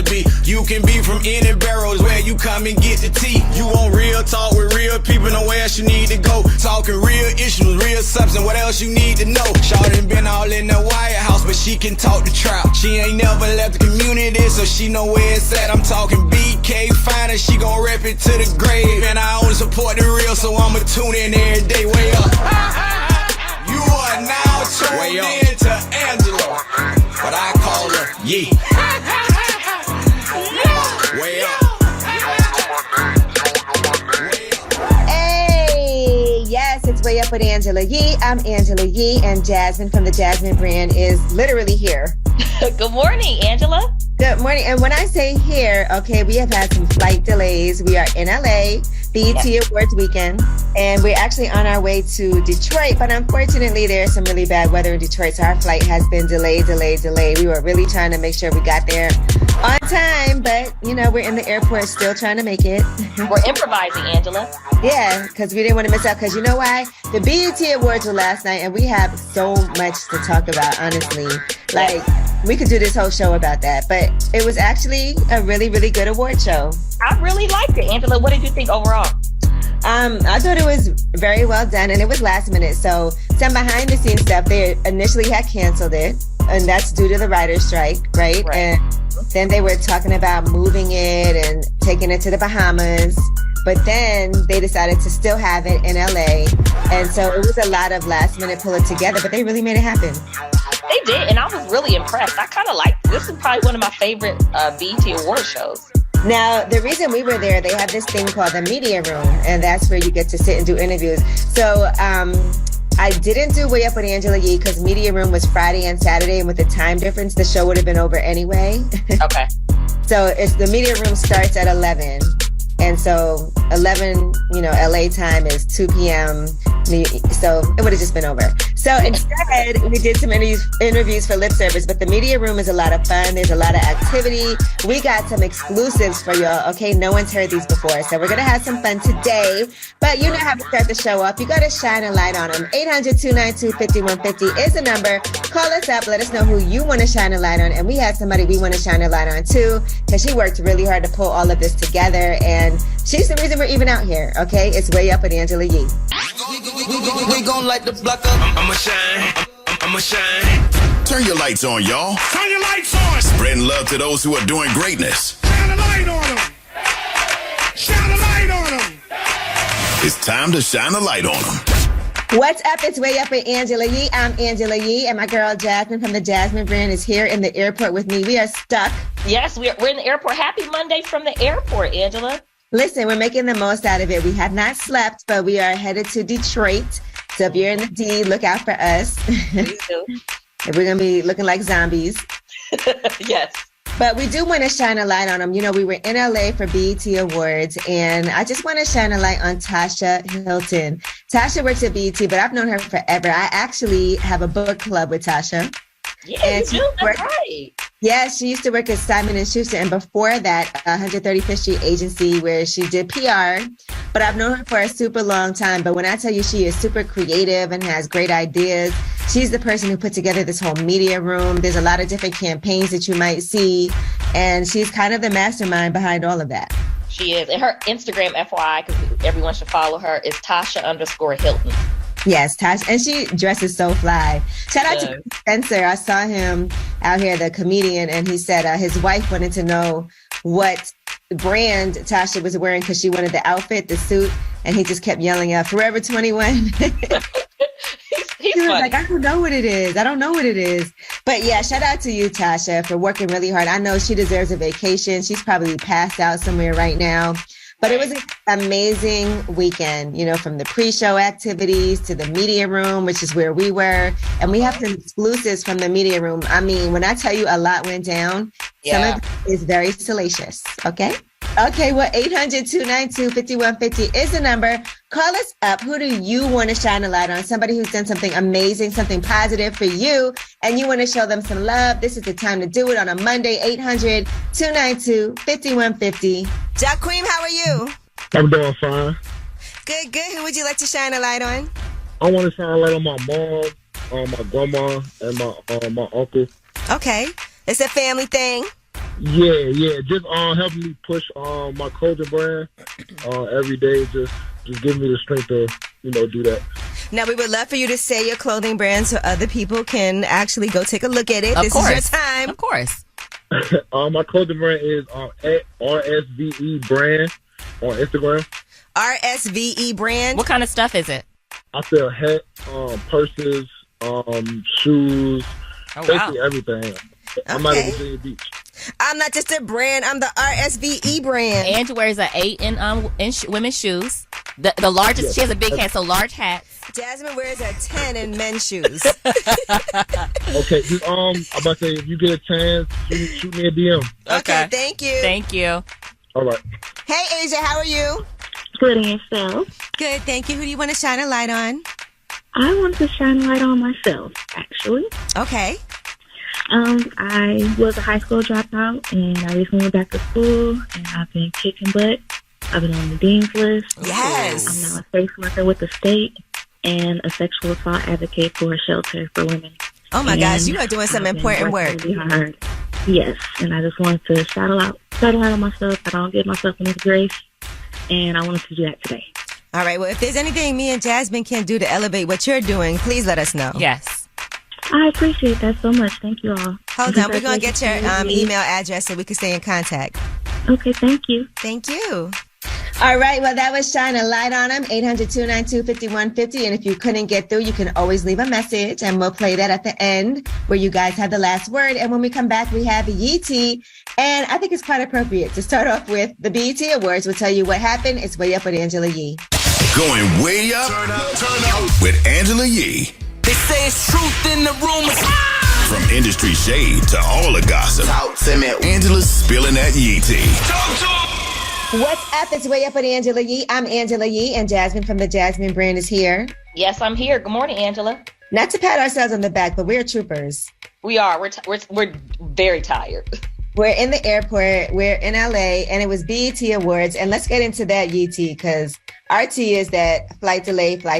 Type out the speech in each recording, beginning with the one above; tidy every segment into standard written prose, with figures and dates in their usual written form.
to be. You can be from any Barrios where you come and get the tea. You want real talk with real people, nowhere else you need to go. Talking real issues, real substance, what else you need to know. Shawty been all in the White House, but she can talk the trap. She ain't never left the community, so she know where it's at. I'm talking BK finer, she gon' rep it to the grave. And I only support the real, so I'ma tune in every day. Way up. You are now tuned in to Angela, but I call her Yee. Way up. Hey, yes, it's Way Up with Angela Yee. I'm Angela Yee, and Jasmine from the Jasmine brand is literally here. Good morning, Angela. Good morning. And when I say here, okay, we have had some flight delays. We are in LA, BET Awards weekend, and we're actually on our way to Detroit. But unfortunately, there's some really bad weather in Detroit, so our flight has been delayed. We were really trying to make sure we got there on time, but, you know, we're in the airport still trying to make it. We're improvising, Angela. Yeah, because we didn't want to miss out. Because you know why? The BET Awards were last night, and we have so much to talk about, honestly. Like, we could do this whole show about that. But it was actually a really, really good award show. I really liked it. Angela, what did you think overall? I thought it was very well done, and it was last minute. So some behind the scenes stuff, they initially had canceled it, and that's due to the writer's strike, right? And then they were talking about moving it and taking it to the Bahamas. But then they decided to still have it in LA. And so it was a lot of last minute pull it together, but they really made it happen. They did, and I was really impressed. I kind of liked this. Is probably one of my favorite BET award shows. Now, the reason we were there, they have this thing called the media room, and that's where you get to sit and do interviews. So I didn't do Way Up with Angela Yee because media room was Friday and Saturday, and with the time difference, the show would have been over anyway. Okay. So it's the media room starts at 11. And so 11, LA time is 2 p.m. So it would have just been over. So instead, we did some interviews for lip service, but the media room is a lot of fun. There's a lot of activity. We got some exclusives for y'all. Okay, no one's heard these before. So we're going to have some fun today. But you know how to start the show up. You got to shine a light on them. 800-292-5150 is the number. Call us up. Let us know who you want to shine a light on. And we had somebody we want to shine a light on too, because she worked really hard to pull all of this together. And she's the reason we're even out here. Okay, it's Way Up with Angela Yee. We gon' light the block up. I'ma shine. Turn your lights on, y'all. Turn your lights on. Spreading love to those who are doing greatness. Shine a light on them. Shine a light on them. It's time to shine a light on them. What's up? It's Way Up with Angela Yee. I'm Angela Yee, and my girl Jasmine from the Jasmine brand is here in the airport with me. We are stuck. Yes, we're in the airport. Happy Monday from the airport, Angela. Listen, we're making the most out of it. We have not slept, but we are headed to Detroit. So if you're in the D, look out for us. Please do. We're going to be looking like zombies. Yes. But we do want to shine a light on them. You know, we were in LA for BET Awards, and I just want to shine a light on Tasha Hilton. Tasha works at BET, but I've known her forever. I actually have a book club with Tasha. Yeah, and you do. That's right. Yeah, she used to work at Simon & Schuster, and before that, 135th Street Agency, where she did PR. But I've known her for a super long time. But when I tell you she is super creative and has great ideas, she's the person who put together this whole media room. There's a lot of different campaigns that you might see, and she's kind of the mastermind behind all of that. She is. And her Instagram, FYI, because everyone should follow her, is Tasha_Hilton. Yes, Tasha, and she dresses so fly. Shout out to Spencer. I saw him out here, the comedian, and he said his wife wanted to know what brand Tasha was wearing because she wanted the outfit, the suit, and he just kept yelling out, Forever 21. He was like, I don't know what it is. But yeah, shout out to you, Tasha, for working really hard. I know she deserves a vacation. She's probably passed out somewhere right now. But it was an amazing weekend, from the pre-show activities to the media room, which is where we were. And we have some exclusives from the media room. I mean, when I tell you a lot went down, some of it is very salacious. Okay, well, 800-292-5150 is the number. Call us up. Who do you want to shine a light on? Somebody who's done something amazing, something positive for you, and you want to show them some love. This is the time to do it on a Monday, 800-292-5150. Jaqueem, how are you? I'm doing fine. Good. Who would you like to shine a light on? I want to shine a light on my mom, my grandma, and my uncle. Okay. It's a family thing. Yeah. Just helping me push my clothing brand every day. Just give me the strength to do that. Now, we would love for you to say your clothing brand so other people can actually go take a look at it. Of This course. is your time. Of course. My clothing brand is at RSVE brand on Instagram. RSVE brand. What kind of stuff is it? I sell hats, purses, shoes, basically everything. I'm out of Virginia Beach. I'm not just a brand. I'm the RSVE brand. Angie wears an 8 in women's shoes. The largest. She has a big hat, so large hats. Jasmine wears a 10 in men's shoes. Okay, I'm about to say, if you get a chance, shoot me a DM. Okay, thank you. Thank you. All right. Hey, Asia, how are you? Good, and yourself? Good, thank you. Who do you want to shine a light on? I want to shine a light on myself, actually. Okay. I was a high school dropout, and I recently went back to school, and I've been kicking butt. I've been on the dean's list. Yes. I'm now a safe worker with the state and a sexual assault advocate for a shelter for women. Oh my gosh, you are doing some important work. Really hard. Yes, and I just wanted to shout out on myself. I don't give myself enough grace, and I wanted to do that today. All right, well, if there's anything me and Jasmine can do to elevate what you're doing, please let us know. Yes. I appreciate that so much. Thank you all. Hold on, we're going to get your email address so we can stay in contact. Okay, thank you. Thank you. All right, well, that was Shine a Light on Them, 800-292-5150. And if you couldn't get through, you can always leave a message, and we'll play that at the end where you guys have the last word. And when we come back, we have Yeetie. And I think it's quite appropriate to start off with the BET Awards. We'll tell you what happened. It's Way Up with Angela Yee. Going way up, turn up with Angela Yee. They say it's truth in the rumors. From industry shade to all the gossip, Angela's spilling that Yee tea. What's up? It's Way Up with Angela Yee. I'm Angela Yee, and Jasmine from the Jasmine brand is here. Yes, I'm here. Good morning, Angela. Not to pat ourselves on the back, but we're troopers. We are. We're very tired. We're in the airport. We're in LA, and it was BET Awards. And let's get into that YT, because our T is that flight delay. But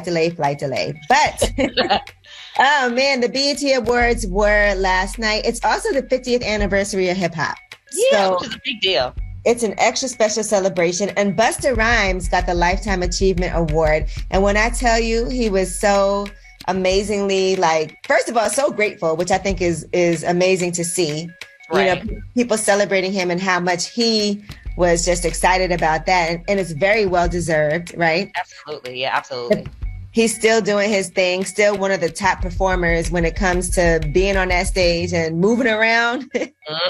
oh man, the BET Awards were last night. It's also the 50th anniversary of hip hop. Yeah, which is a big deal. It's an extra special celebration, and Busta Rhymes got the Lifetime Achievement Award. And when I tell you, he was so amazingly, first of all, so grateful, which I think is amazing to see. Right. You know, people celebrating him and how much he was just excited about that. And it's very well deserved, right? Absolutely. Yeah, absolutely. He's still doing his thing, still one of the top performers when it comes to being on that stage and moving around.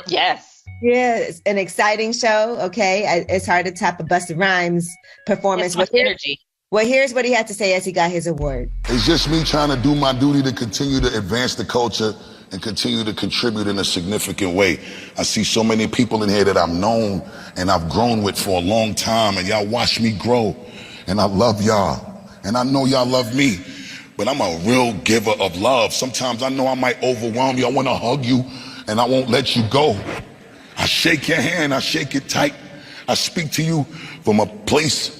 Yes. Yeah, it's an exciting show. Okay. It's hard to top a Busta Rhymes performance. With energy. Well, here's what he had to say as he got his award. It's just me trying to do my duty to continue to advance the culture and continue to contribute in a significant way. I see so many people in here that I've known and I've grown with for a long time, and y'all watch me grow, and I love y'all, and I know y'all love me, but I'm a real giver of love. Sometimes I know I might overwhelm you. I want to hug you, and I won't let you go. I shake your hand, I shake it tight. I speak to you from a place.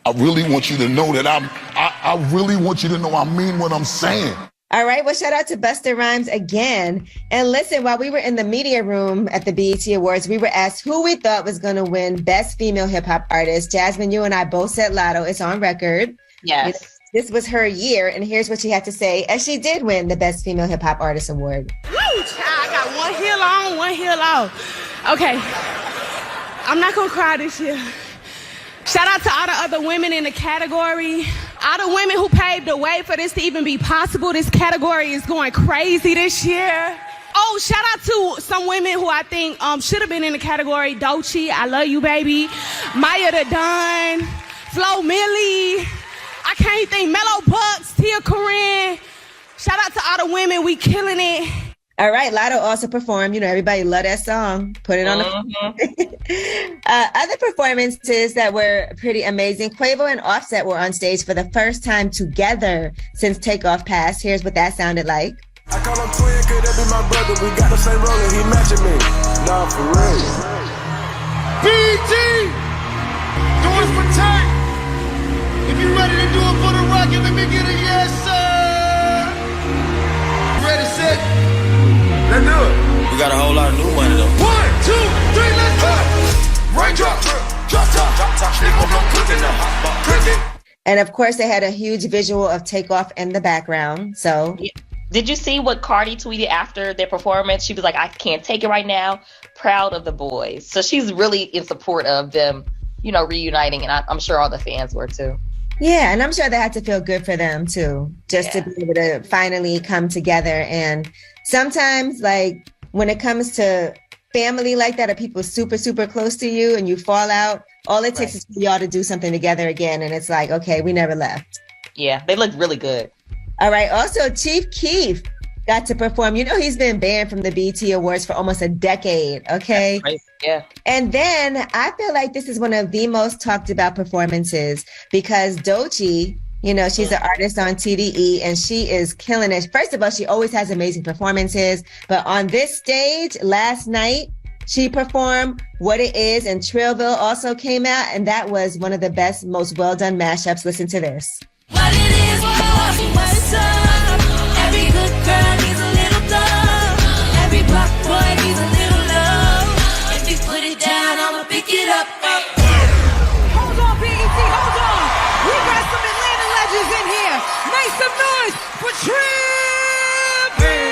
I really want you to know that I really want you to know I mean what I'm saying. All right. Well, shout out to Busta Rhymes again. And listen, while we were in the media room at the BET Awards, we were asked who we thought was going to win Best Female Hip Hop Artist. Jasmine, you and I both said Lotto. It's on record. Yes. This was her year. And here's what she had to say as she did win the Best Female Hip Hop Artist Award. Woo, child, I got one heel on, one heel off. Okay. I'm not going to cry this year. Shout out to all the other women in the category. All the women who paved the way for this to even be possible. This category is going crazy this year. Oh, shout out to some women who I think should have been in the category. Doechii, I love you, baby. Maya the Don, Flo Millie. I can't think. Mellow Bucks, Tia Corinne. Shout out to all the women. We killing it. All right, Lotto also performed. You know, everybody love that song. Put it on the other performances that were pretty amazing. Quavo and Offset were on stage for the first time together since Takeoff passed. Here's what that sounded like. I call him twin, could that be my brother? We got the same role and he matching me. Nah, for real. BT! Do it for Tank! If you ready to do it for the Rocket, let me get a yes, sir! Ready, set? Let's do it. We got a whole lot of new money though. 1, 2, And of course, they had a huge visual of Takeoff in the background. So, did you see what Cardi tweeted after their performance? She was like, I can't take it right now. Proud of the boys. So she's really in support of them, reuniting. And I'm sure all the fans were too. Yeah. And I'm sure that had to feel good for them too, just to be able to finally come together. And sometimes, like, when it comes to family like that, or people super, super close to you and you fall out, all it takes is for y'all to do something together again. And it's like, okay, we never left. Yeah, they looked really good. All right. Also, Chief Keef got to perform. He's been banned from the BET Awards for almost a decade. Okay. Right. Yeah. And then I feel like this is one of the most talked about performances because Doechii, she's an artist on TDE and she is killing it. First of all, she always has amazing performances. But on this stage last night, she performed What It Is, and Trillville also came out. And that was one of the best, most well-done mashups. Listen to this. What it is, what's up? Every good girl needs a little love. Every black boy needs a little love. If you put it down, I'ma pick it up. Hold on, BET, hold on. We got some Atlanta legends in here. Make some noise for Trip. Hey,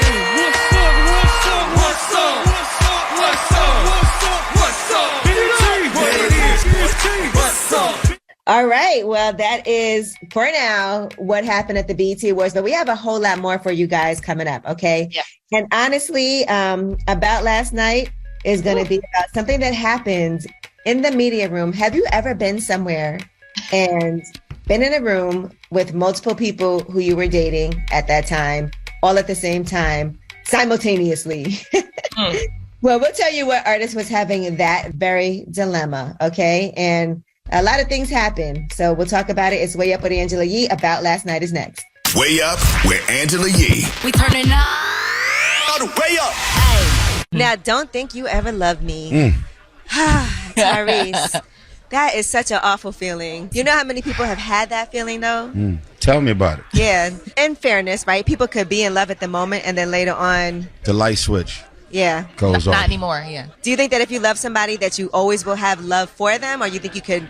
what's up? What's up? What's up? What's up? What's up? What's up? BET, what it is? BET, what's up? All right. Well, that is, for now, what happened at the BET Awards. But we have a whole lot more for you guys coming up, okay? Yeah. And honestly, about last night is going to be about something that happened in the media room. Have you ever been somewhere and been in a room with multiple people who you were dating at that time, all at the same time, simultaneously? Well, we'll tell you what artist was having that very dilemma, okay? And a lot of things happen. So we'll talk about it. It's Way Up with Angela Yee. About Last Night is next. Way Up with Angela Yee. We turning up. Way Up. Hey. Now, don't think you ever loved me. Tyrese, that is such an awful feeling. You know how many people have had that feeling, though? Tell me about it. Yeah. In fairness, right? People could be in love at the moment and then later on. The light switch. Yeah. Goes off. Not anymore, yeah. Do you think that if you love somebody that you always will have love for them, or you think you could,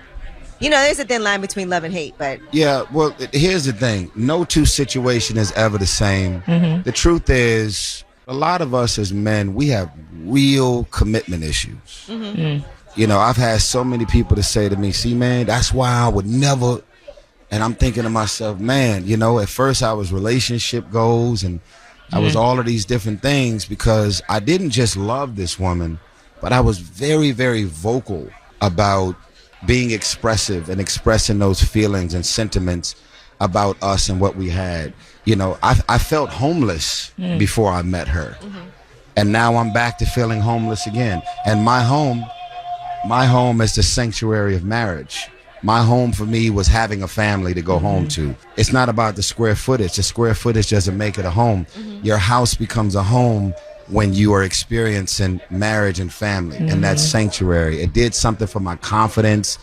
there's a thin line between love and hate, but. Yeah, well, here's the thing. No two situation is ever the same. Mm-hmm. The truth is, a lot of us as men, we have real commitment issues. Mm-hmm. I've had so many people to say to me, see, man, that's why I would never. And I'm thinking to myself, man, at first I was relationship goals and I was all of these different things because I didn't just love this woman, but I was very, very vocal about being expressive and expressing those feelings and sentiments about us and what we had. I felt homeless before I met her. And now I'm back to feeling homeless again. And my home is the sanctuary of marriage. My home for me was having a family to go home to. It's not about the square footage. The square footage doesn't make it a home. Your house becomes a home when you are experiencing marriage and family and that sanctuary. It did something for my confidence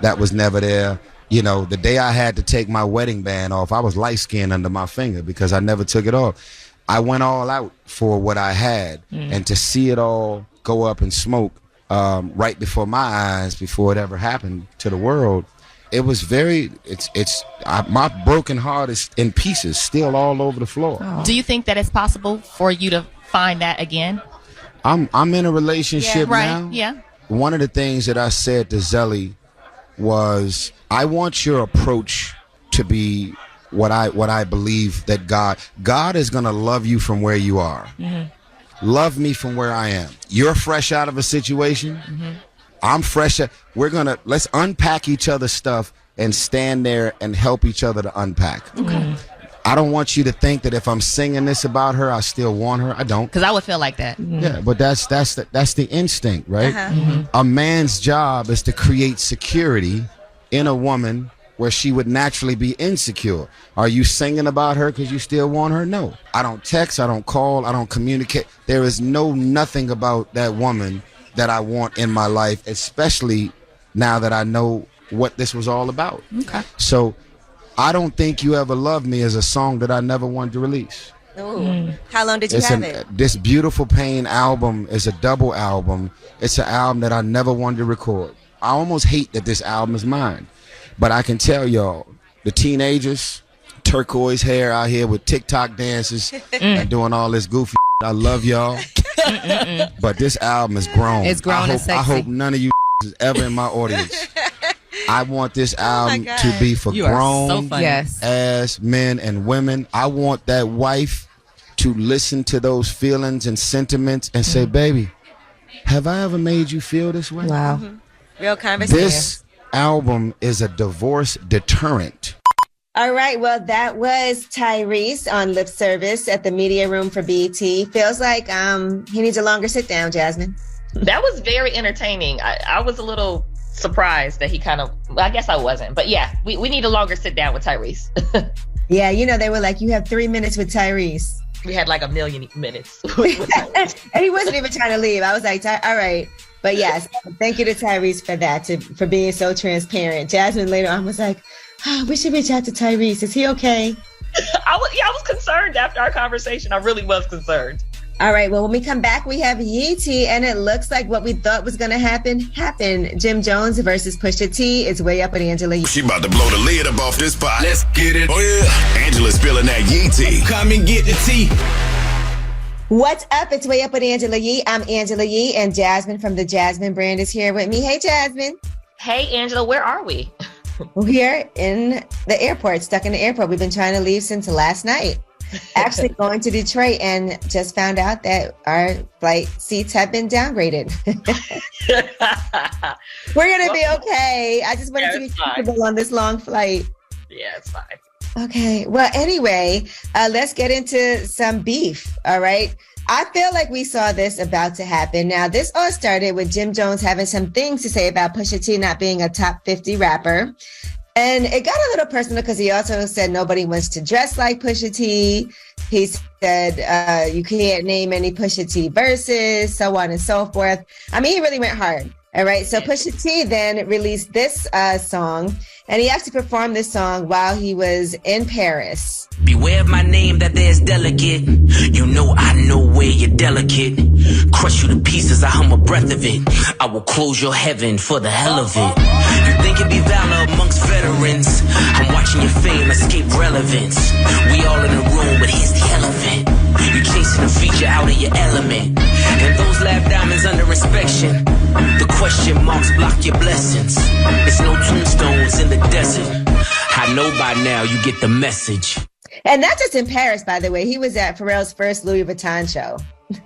that was never there. The day I had to take my wedding band off, I was light skinned under my finger because I never took it off. I went all out for what I had, and to see it all go up in smoke right before my eyes, before it ever happened to the world, it was my broken heart is in pieces, still all over the floor. Do you think that it's possible for you to find that again? I'm in a relationship now. Yeah. One of the things that I said to Zelly was, I want your approach to be what I believe that God is going to love you from where you are. Love me from where I am. You're fresh out of a situation. I'm fresh. Let's unpack each other's stuff and stand there and help each other to unpack. I don't want you to think that if I'm singing this about her, I still want her. I don't. Because I would feel like that. Yeah, but that's the instinct, right? A man's job is to create security in a woman where she would naturally be insecure. Are you singing about her because you still want her? No. I don't text, I don't call, I don't communicate. There is nothing about that woman that I want in my life, especially now that I know what this was all about. Okay. So I Don't Think You Ever Loved Me is a song that I never wanted to release. Ooh. How long did you have it? This Beautiful Pain album is a double album. It's an album that I never wanted to record. I almost hate that this album is mine. But I can tell y'all the teenagers, turquoise hair out here with TikTok dances and doing all this goofy. I love y'all, but this album is grown. It's grown and sexy. I hope none of you is ever in my audience. I want this album to be for grown ass men and women. I want that wife to listen to those feelings and sentiments and say, baby, have I ever made you feel this way? Wow. Real conversation. This album is a divorce deterrent. All right. Well, that was Tyrese on Lip Service at the Media Room for BET. Feels like he needs a longer sit down, Jasmine. That was very entertaining. I was a little surprised that he kind of, I guess I wasn't. But yeah, we need a longer sit down with Tyrese. Yeah, they were like, you have 3 minutes with Tyrese. We had like 1 million minutes. And he wasn't even trying to leave. I was like, all right. But yes, thank you to Tyrese for that, for being so transparent. Jasmine later on was like, we should reach out to Tyrese. Is he okay? I was concerned after our conversation. I really was concerned. All right. Well, when we come back, we have Yeezy, and it looks like what we thought was going to happen happened. Jim Jones versus Pusha T is way up with Angela Yee. She about to blow the lid up off this pot. Let's get it. Oh, yeah. Angela spilling that Yee tea. Come and get the tea. What's up? It's Way Up with Angela Yee. I'm Angela Yee, and Jasmine from the Jasmine brand is here with me. Hey, Jasmine. Hey, Angela. Where are we? We're in the airport, stuck in the airport. We've been trying to leave since last night. Actually going to Detroit and just found out that our flight seats have been downgraded. We're going to be okay. I just wanted to be comfortable on this long flight. Yeah, it's fine. Okay. Well, anyway, let's get into some beef. All right. I feel like we saw this about to happen. Now, this all started with Jim Jones having some things to say about Pusha T not being a top 50 rapper. And it got a little personal because he also said nobody wants to dress like Pusha T. He said you can't name any Pusha T verses, so on and so forth. I mean, he really went hard. All right. So Pusha T then released this song, and he actually performed this song while he was in Paris. Beware of my name, that there's delicate. You know I know where you're delicate. Crush you to pieces, I hum a breath of it. I will close your heaven for the hell of it. You think it'd be valor amongst veterans? I'm watching your fame escape relevance. We all in a room, but here's the elephant. You chasing a feature out of your element. And those lab diamonds under inspection. The question marks block your blessings. There's no tombstones in the desert. I know by now you get the message. And not just in Paris, by the way. He was at Pharrell's first Louis Vuitton show.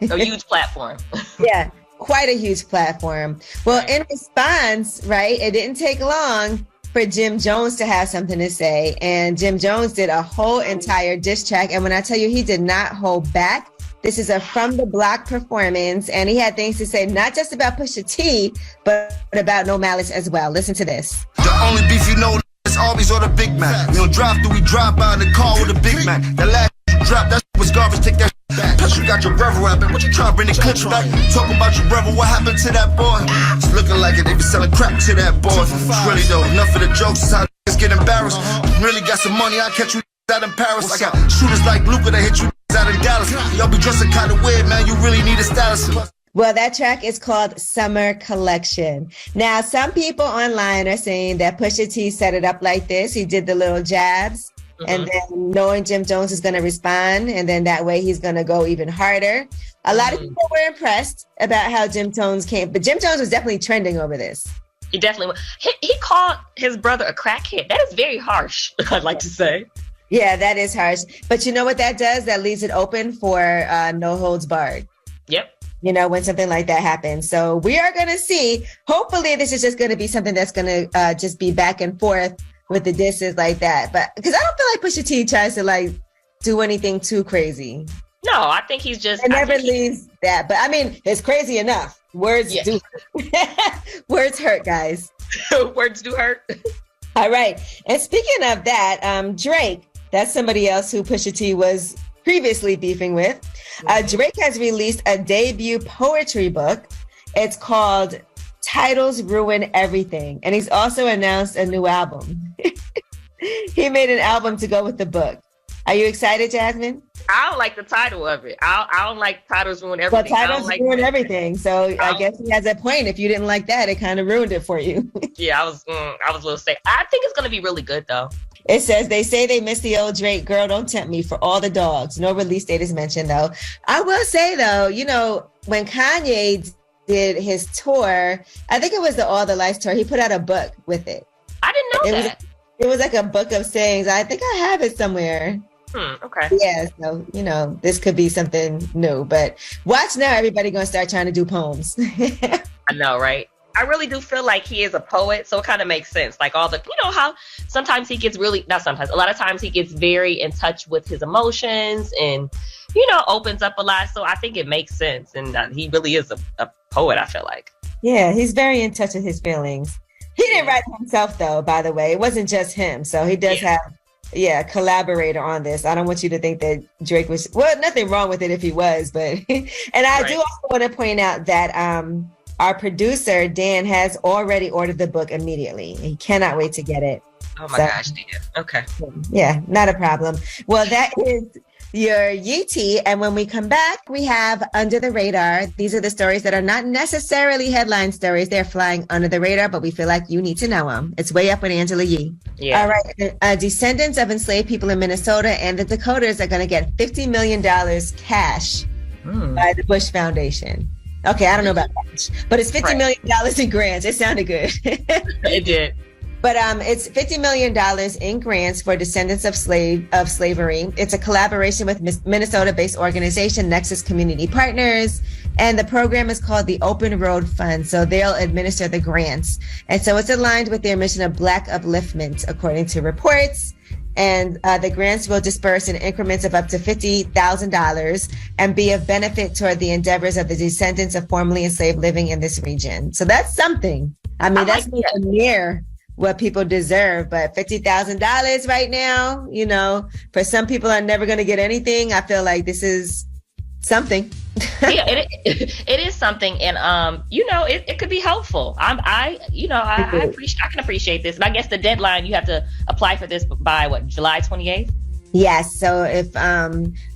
A huge platform. Yeah, quite a huge platform. Well, in response, right, it didn't take long for Jim Jones to have something to say. And Jim Jones did a whole entire diss track. And when I tell you he did not hold back, this is a From the Block performance. And he had things to say, not just about Pusha T, but about No Malice as well. Listen to this. The only beef you know is always on the Big Mac. We don't drive through, we drive by in the car with a Big Mac. The last drop, that was garbage, take that back. Plus you got your brother rapping, what you trying to bring the country back? Talk about your brother, what happened to that boy? It's looking like it, they been selling crap to that boy. It's really though, enough of the jokes, is how niggas get embarrassed. Really got some money, I'll catch you out in Paris. I got shooters like Luca that hit you out in Dallas. Y'all be dressing kind of weird, man, you really need a stylist. Well, that track is called Summer Collection. Now, some people online are saying that Pusha T set it up like this. He did the little jabs, and then knowing Jim Jones is going to respond, and then that way he's going to go even harder. A lot of people were impressed about how Jim Jones came, but Jim Jones was definitely trending over this. He definitely was. He called his brother a crackhead. That is very harsh, I'd like to say. Yeah, that is harsh. But you know what that does? That leaves it open for no holds barred. Yep. You know, when something like that happens. So we are going to see. Hopefully this is just going to be something that's going to just be back and forth with the disses like that. But because I don't feel like Pusha T tries to like do anything too crazy. No, I think he's just. It never leaves that. But I mean, it's crazy enough. Words do. Words hurt, guys. Words do hurt. All right. And speaking of that, Drake, that's somebody else who Pusha T was previously beefing with. Drake has released a debut poetry book. It's called Titles Ruin Everything. And he's also announced a new album. He made an album to go with the book. Are you excited, Jasmine? I don't like the title of it. I don't like Titles Ruin Everything. Well, Titles Ruin Everything. So I guess he has a point. If you didn't like that, it kind of ruined it for you. Yeah, I was a little sick. I think it's going to be really good, though. It says, they say they miss the old Drake. Girl, don't tempt me for all the dogs. No release date is mentioned, though. I will say, though, you know, when Kanye did his tour, I think it was the All the Lights tour, he put out a book with it. I didn't know that. It was like a book of sayings. I think I have it somewhere. Okay. Yeah, so, you know, this could be something new. But watch now, everybody going to start trying to do poems. I know, right? I really do feel like he is a poet, so it kind of makes sense. Like all the, you know, how sometimes he gets really, not sometimes, a lot of times he gets very in touch with his emotions and, you know, opens up a lot. So I think it makes sense. And he really is a poet, I feel like. Yeah, he's very in touch with his feelings. He didn't write it himself, though, by the way. It wasn't just him. So he does have, a collaborator on this. I don't want you to think that Drake was, well, nothing wrong with it if he was, but, and I do also want to point out that our producer, Dan, has already ordered the book immediately. He cannot wait to get it. Oh my gosh, Dan. Okay. Yeah, not a problem. Well, that is your Yeetie. And when we come back, we have Under the Radar. These are the stories that are not necessarily headline stories. They're flying under the radar, but we feel like you need to know them. It's Way Up with Angela Yee. Yeah. All right. Descendants of enslaved people in Minnesota and the Dakotas are going to get $50 million cash by the Bush Foundation. Okay, I don't know about that, but it's $50 million in grants. It sounded good. It did. But it's $50 million in grants for descendants of slavery. It's a collaboration with Minnesota-based organization Nexus Community Partners, and the program is called the Open Road Fund. So they'll administer the grants, and so it's aligned with their mission of Black upliftment, according to reports. And the grants will disperse in increments of up to $50,000 and be of benefit toward the endeavors of the descendants of formerly enslaved living in this region. So that's something. I mean, that's nowhere near what people deserve, but $50,000 right now, you know, for some people are never going to get anything. I feel like this is something. Yeah, it is something, and you know, it could be helpful. I can appreciate this, and I guess the deadline, you have to apply for this by what, July 28th? Yes. So if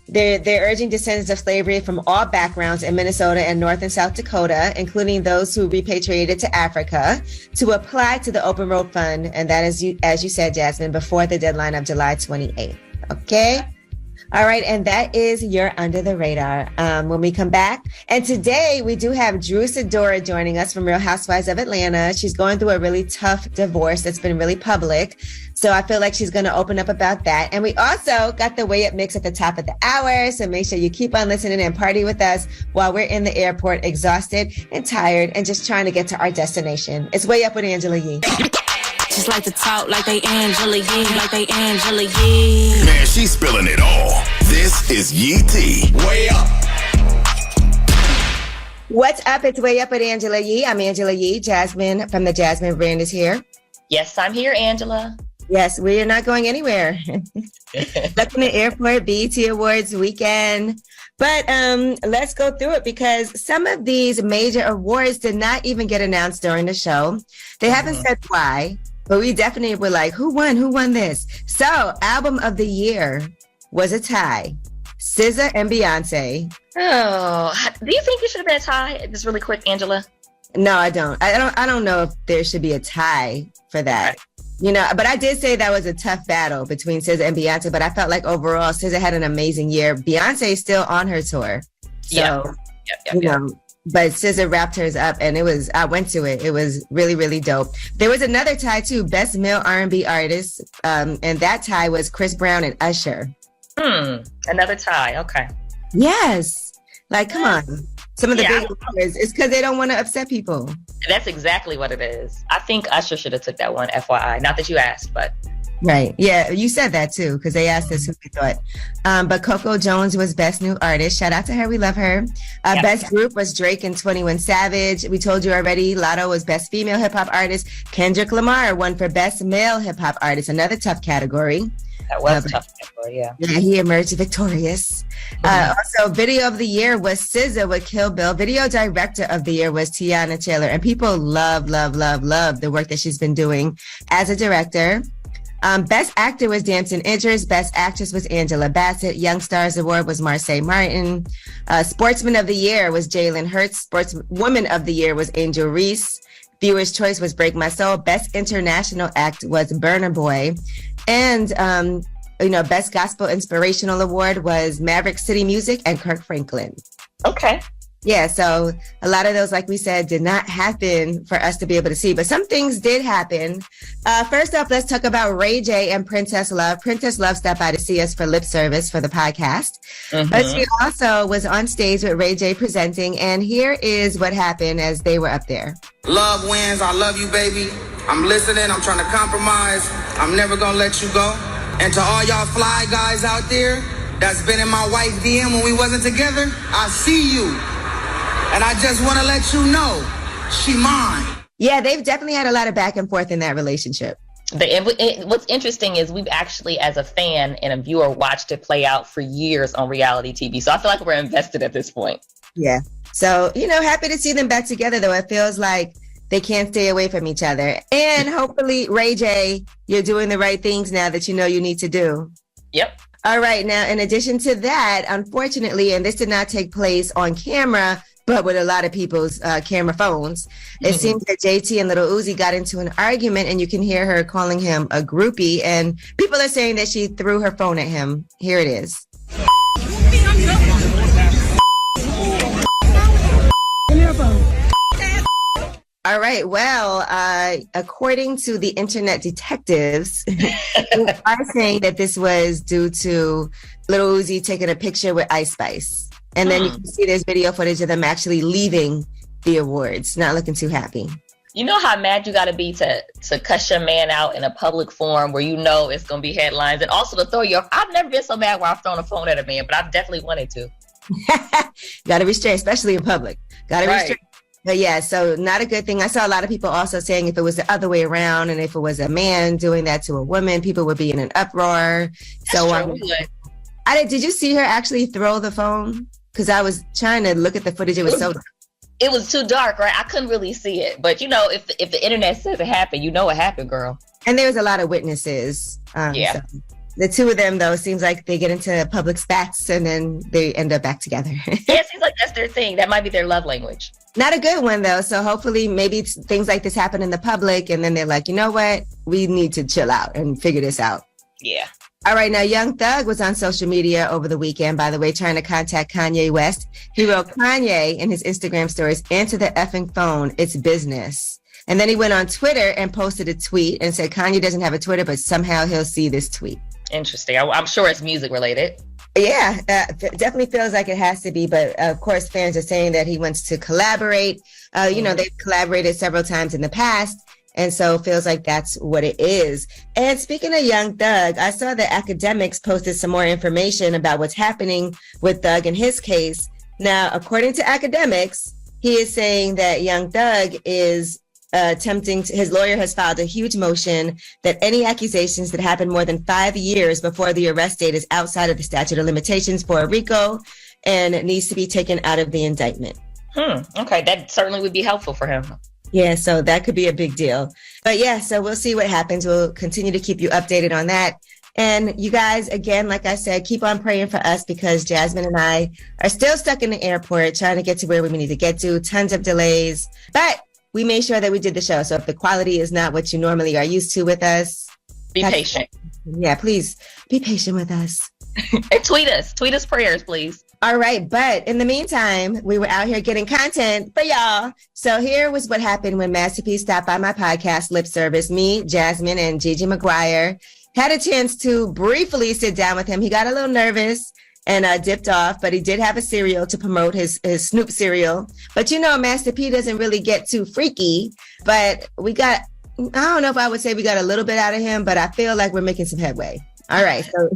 they're urging descendants of slavery from all backgrounds in Minnesota and North and South Dakota, including those who repatriated to Africa, to apply to the Open Road Fund, and that is, as you said, Jasmine, before the deadline of July 28th. Okay. All right, and that is your Under the Radar. When we come back, and today we do have Drew Sidora joining us from Real Housewives of Atlanta. She's going through a really tough divorce that's been really public, so I feel like she's going to open up about that. And we also got the Way Up mix at the top of the hour, so make sure you keep on listening and party with us while we're in the airport, exhausted and tired and just trying to get to our destination. It's Way Up with Angela Yee. Just like to talk like they Angela Yee, like they Angela Yee. Man, she's spilling it all. This is Yee T. Way Up. What's up? It's Way Up with Angela Yee. I'm Angela Yee. Jasmine from the Jasmine brand is here. Yes, I'm here, Angela. Yes, we are not going anywhere. Stuck in the airport, BET Awards weekend. But let's go through it, because some of these major awards did not even get announced during the show. They haven't said why, but we definitely were like, who won this? So Album of the Year was a tie. SZA and Beyonce. Oh, do you think it should have been a tie? Just really quick, Angela. No, I don't. I don't know if there should be a tie for that. Right. You know, but I did say that was a tough battle between SZA and Beyonce, but I felt like overall SZA had an amazing year. Beyonce is still on her tour. So, you know, but SZA wrapped hers up, and I went to it. It was really, really dope. There was another tie too, Best Male R&B Artist. And that tie was Chris Brown and Usher. Another tie. Okay. Yes. Like, come on. Some of the big awards, it's because they don't want to upset people. That's exactly what it is. I think Usher should have took that one, FYI. Not that you asked, but. Right. Yeah, you said that too, because they asked us who we thought. But Coco Jones was Best New Artist. Shout out to her. We love her. Best Group was Drake and 21 Savage. We told you already. Lotto was Best Female Hip Hop Artist. Kendrick Lamar won for Best Male Hip Hop Artist. Another tough category. That was a tough category, yeah. Yeah, he emerged victorious. Also, Video of the Year was SZA with Kill Bill. Video Director of the Year was Tiana Taylor. And people love the work that she's been doing as a director. Best Actor was Damson Idris. Best Actress was Angela Bassett. Young Stars Award was Marseille Martin. Sportsman of the Year was Jalen Hurts. Sportswoman of the Year was Angel Reese. Viewers' Choice was Break My Soul. Best International Act was Burna Boy. And, Best Gospel Inspirational Award was Maverick City Music and Kirk Franklin. Okay. Yeah, so a lot of those, like we said, did not happen for us to be able to see, but some things did happen. First up, let's talk about Ray J and Princess Love. Princess Love stopped by to see us for lip service for the podcast, but she also was on stage with Ray J presenting, and here is what happened as they were up there. Love wins. I love you, baby. I'm listening. I'm trying to compromise. I'm never gonna let you go. And to all y'all fly guys out there that's been in my wife DM when we wasn't together, I see you. And I just want to let you know, she mine. Yeah, they've definitely had a lot of back and forth in that relationship. What's interesting is we've actually, as a fan and a viewer, watched it play out for years on reality TV. So I feel like we're invested at this point. Yeah. So, happy to see them back together, though. It feels like they can't stay away from each other. And hopefully, Ray J, you're doing the right things now that you know you need to do. Yep. All right. Now, in addition to that, unfortunately, and this did not take place on camera, but with a lot of people's camera phones, it seems that JT and Lil Uzi got into an argument, and you can hear her calling him a groupie. And people are saying that she threw her phone at him. Here it is. All right. Well, according to the internet detectives, they are saying that this was due to Lil Uzi taking a picture with Ice Spice. And then you can see there's video footage of them actually leaving the awards, not looking too happy. You know how mad you got to be to cuss your man out in a public forum where you know it's going to be headlines, and also to throw your... I've never been so mad where I've thrown a phone at a man, but I've definitely wanted to. Got to restrain, especially in public. Got to restrain. But yeah, so not a good thing. I saw a lot of people also saying if it was the other way around, and if it was a man doing that to a woman, people would be in an uproar. Did you see her actually throw the phone? Because I was trying to look at the footage. It was too dark, right? I couldn't really see it. But, if the internet says it happened, you know it happened, girl. And there was a lot of witnesses. So the two of them, though, seems like they get into public spats and then they end up back together. Yeah, it seems like that's their thing. That might be their love language. Not a good one, though. So hopefully maybe things like this happen in the public, and then they're like, you know what? We need to chill out and figure this out. Yeah. All right. Now, Young Thug was on social media over the weekend, by the way, trying to contact Kanye West. He wrote, Kanye, in his Instagram stories, answer the effing phone. It's business. And then he went on Twitter and posted a tweet and said Kanye doesn't have a Twitter, but somehow he'll see this tweet. Interesting. I'm sure it's music related. Yeah, definitely feels like it has to be. But of course, fans are saying that he wants to collaborate. They've collaborated several times in the past. And so it feels like that's what it is. And speaking of Young Thug, I saw that Academics posted some more information about what's happening with Thug in his case. Now, according to Academics, he is saying that Young Thug is his lawyer has filed a huge motion that any accusations that happened more than 5 years before the arrest date is outside of the statute of limitations for RICO and it needs to be taken out of the indictment. Okay, that certainly would be helpful for him. Yeah, so that could be a big deal. But yeah, so we'll see what happens. We'll continue to keep you updated on that. And you guys, again, like I said, keep on praying for us because Jasmine and I are still stuck in the airport trying to get to where we need to get to. Tons of delays. But we made sure that we did the show. So if the quality is not what you normally are used to with us, be patient. Yeah, please be patient with us. And tweet us prayers, please. All right. But in the meantime, we were out here getting content for y'all. So here was what happened when Master P stopped by my podcast, Lip Service. Me, Jasmine, and Gigi McGuire had a chance to briefly sit down with him. He got a little nervous and dipped off, but he did have a cereal to promote his Snoop cereal. But Master P doesn't really get too freaky, but I don't know if I would say we got a little bit out of him, but I feel like we're making some headway. All right. So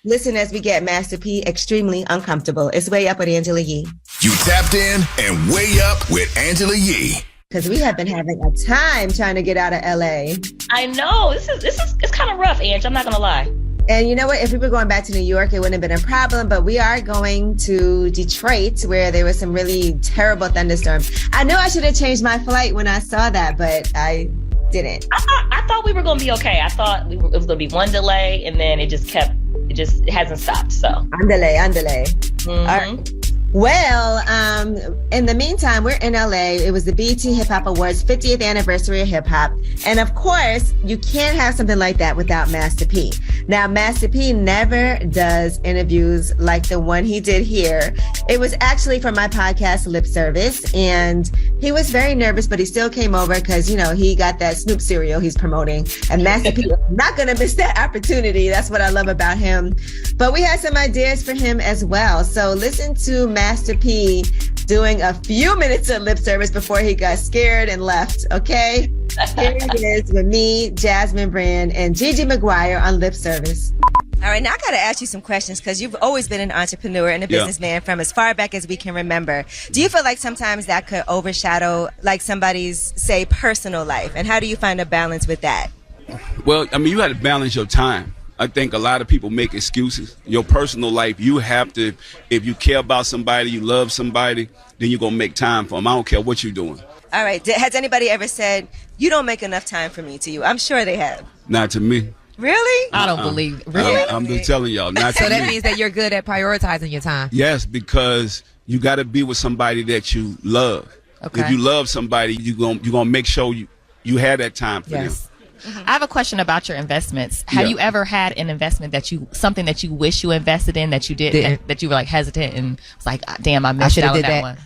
listen as we get Master P extremely uncomfortable. It's Way Up with Angela Yee. You tapped in and Way Up with Angela Yee. Because we have been having a time trying to get out of LA. I know. It's kind of rough, Ange. I'm not going to lie. And you know what? If we were going back to New York, it wouldn't have been a problem. But we are going to Detroit, where there was some really terrible thunderstorms. I knew I should have changed my flight when I saw that, but I didn't. I thought we were going to be okay. I thought it was going to be one delay, and then it just hasn't stopped. So delay. Mm-hmm. All right. Well, in the meantime, we're in LA. It was the BET Hip Hop Awards 50th anniversary of hip hop. And of course, you can't have something like that without Master P. Now, Master P never does interviews like the one he did here. It was actually for my podcast, Lip Service. And he was very nervous, but he still came over because, you know, he got that Snoop cereal he's promoting. And Master P is not going to miss that opportunity. That's what I love about him. But we had some ideas for him as well. So listen to Master P doing a few minutes of lip service before he got scared and left. Okay, here it is with me, Jasmine Brand, and Gigi McGuire on Lip Service. All right, now I got to ask you some questions because you've always been an entrepreneur and a businessman from as far back as we can remember. Do you feel like sometimes that could overshadow like somebody's, say, personal life? And how do you find a balance with that? Well, I mean, you got to balance your time. I think a lot of people make excuses. Your personal life, you have to, if you care about somebody, you love somebody, then you're going to make time for them. I don't care what you're doing. All right. Has anybody ever said, you don't make enough time for me to you? I'm sure they have. Not to me. Really? I don't believe it. Really? I'm just telling y'all, not to So that me. means that you're good at prioritizing your time. Yes, because you got to be with somebody that you love. Okay. If you love somebody, you're gonna make sure you have that time for them. I have a question about your investments. Have you ever had an investment something that you wish you invested in that you didn't, that you were like hesitant and was like, damn, I missed out on that one?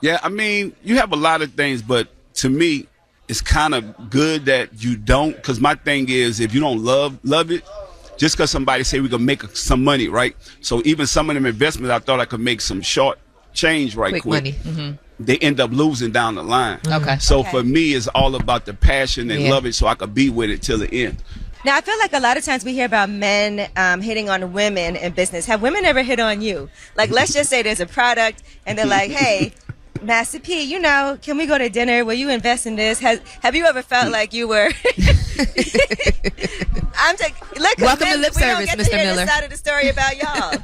Yeah, I mean, you have a lot of things, but to me, it's kind of good that you don't, because my thing is, if you don't love it, just because somebody say we can make some money, right? So even some of them investments, I thought I could make some short change quick money. They end up losing down the line. Okay. So for me, it's all about the passion and love it so I could be with it till the end. Now, I feel like a lot of times we hear about men hitting on women in business. Have women ever hit on you? Like, let's just say there's a product and they're like, hey, Master P, you know, can we go to dinner? Will you invest in this? Have you ever felt like you were... Welcome to Lip Service, Mr. Mr. Miller. Miller. This side of the story about y'all.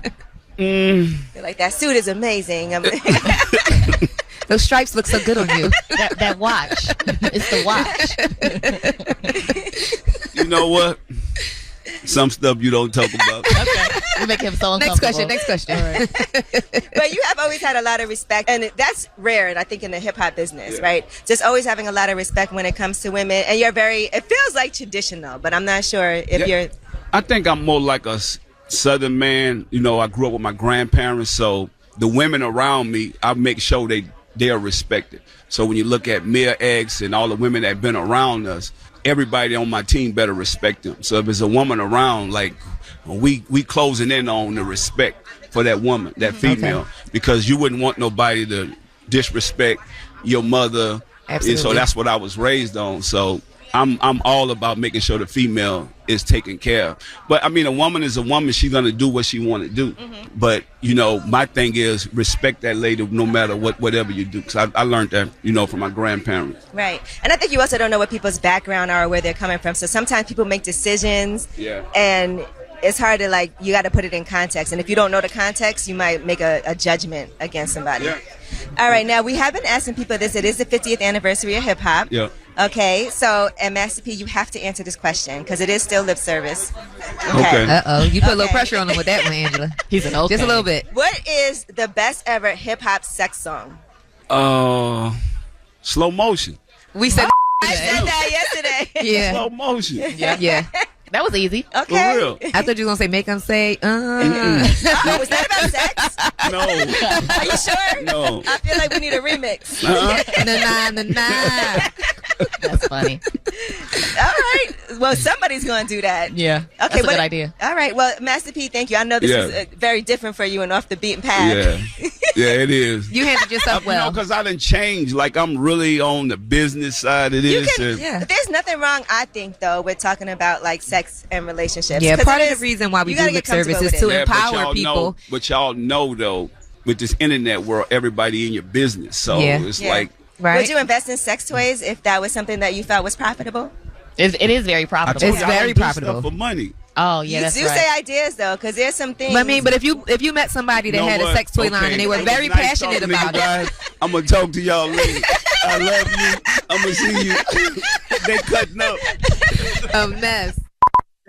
They're like, that suit is amazing. Those stripes look so good on you. that watch. It's the watch. You know what? Some stuff you don't talk about. Okay. You make him so uncomfortable. Next question. All right. But you have always had a lot of respect, and that's rare, and I think in the hip-hop business, right? Just always having a lot of respect when it comes to women, and you're very, it feels like traditional, but I'm not sure if you're... I think I'm more like a Southern man. You know, I grew up with my grandparents, so the women around me, I make sure they are respected. So when you look at Mia X and all the women that have been around us, everybody on my team better respect them. So if there's a woman around, like we closing in on the respect for that woman, that female, because you wouldn't want nobody to disrespect your mother. Absolutely. And so that's what I was raised on. So I'm all about making sure the female is taken care of. But I mean, a woman is a woman. She's gonna do what she want to do. But you know, my thing is respect that lady no matter whatever you do. Because I learned that, you know, from my grandparents. Right. And I think you also don't know what people's background are or where they're coming from. So sometimes people make decisions and it's hard to, like, you got to put it in context. And if you don't know the context, you might make a judgment against somebody. All right. Now, we have been asking people this. It is the 50th anniversary of hip hop. Yeah. Okay. So, and Master P, you have to answer this question because it is still lip service. Okay. Uh-oh. You put a little pressure on him with that one, Angela. He's an okay. Just a little bit. What is the best ever hip hop sex song? Slow motion. We said I said that yesterday. Yeah. Slow motion. Yeah. That was easy. Okay. For real. I thought you were going to say, make them say, Oh, was that about sex? No. Are you sure? No. I feel like we need a remix. Nah. That's funny. All right. Well, somebody's going to do that. Yeah. Okay, That's a good idea. All right. Well, Master P, thank you. I know this is very different for you and off the beaten path. Yeah, it is. You handled yourself well. because I done changed. Like, I'm really on the business side of this. There's nothing wrong, I think, though, with talking about, like, sex and relationships. Yeah, part of the reason why we do lip service is to empower people. But y'all know, though, with this internet world, everybody in your business. So it's like... Right. Would you invest in sex toys if that was something that you felt was profitable? It is very profitable. It's very profitable. For money. Oh, yeah, you that's do right. say ideas, though, because there's some things. I mean, but if you met somebody that had a sex toy line and they were very passionate about it. I'm going to talk to y'all later. I love you. I'm going to see you. They cutting up. A mess.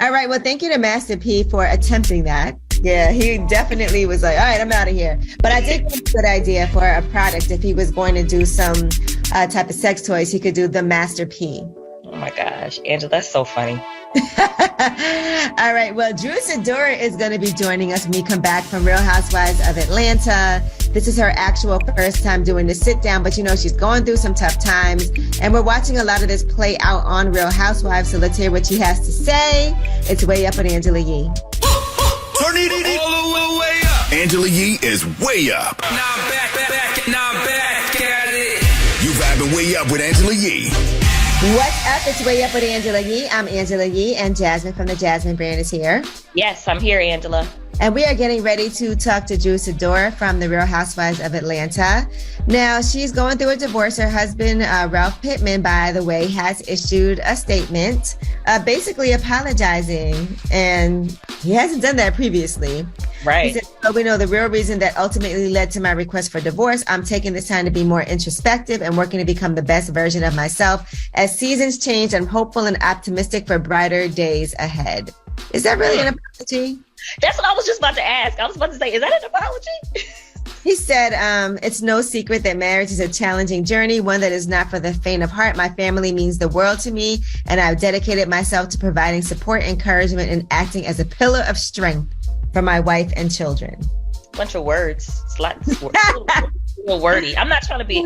All right. Well, thank you to Master P for attempting that. Yeah, he definitely was like, all right, I'm out of here. But I did think it's a good idea for a product. If he was going to do some type of sex toys, he could do the Master P. Oh my gosh, Angela, that's so funny. All right, well, Drew Sidora is going to be joining us when we come back from Real Housewives of Atlanta. This is her actual first time doing the sit down, but she's going through some tough times. And we're watching a lot of this play out on Real Housewives, so let's hear what she has to say. It's Way Up with Angela Yee. Turn it all the way up. Angela Yee is way up. Now I'm back at it. You vibing way up with Angela Yee. What's up? It's Way Up with Angela Yee. I'm Angela Yee, and Jasmine from the Jasmine brand is here. Yes, I'm here, Angela. And we are getting ready to talk to Drew Sidora from the Real Housewives of Atlanta. Now, she's going through a divorce. Her husband, Ralph Pittman, by the way, has issued a statement basically apologizing. And he hasn't done that previously. Right. He said, so we know the real reason that ultimately led to my request for divorce. I'm taking this time to be more introspective and working to become the best version of myself. As seasons change, I'm hopeful and optimistic for brighter days ahead. Is that really an apology? That's what I was just about to ask. I was about to say, is that an apology? He said, it's no secret that marriage is a challenging journey, one that is not for the faint of heart. My family means the world to me, and I've dedicated myself to providing support, encouragement, and acting as a pillar of strength for my wife and children. Bunch of words. It's like a little wordy. I'm not trying to be,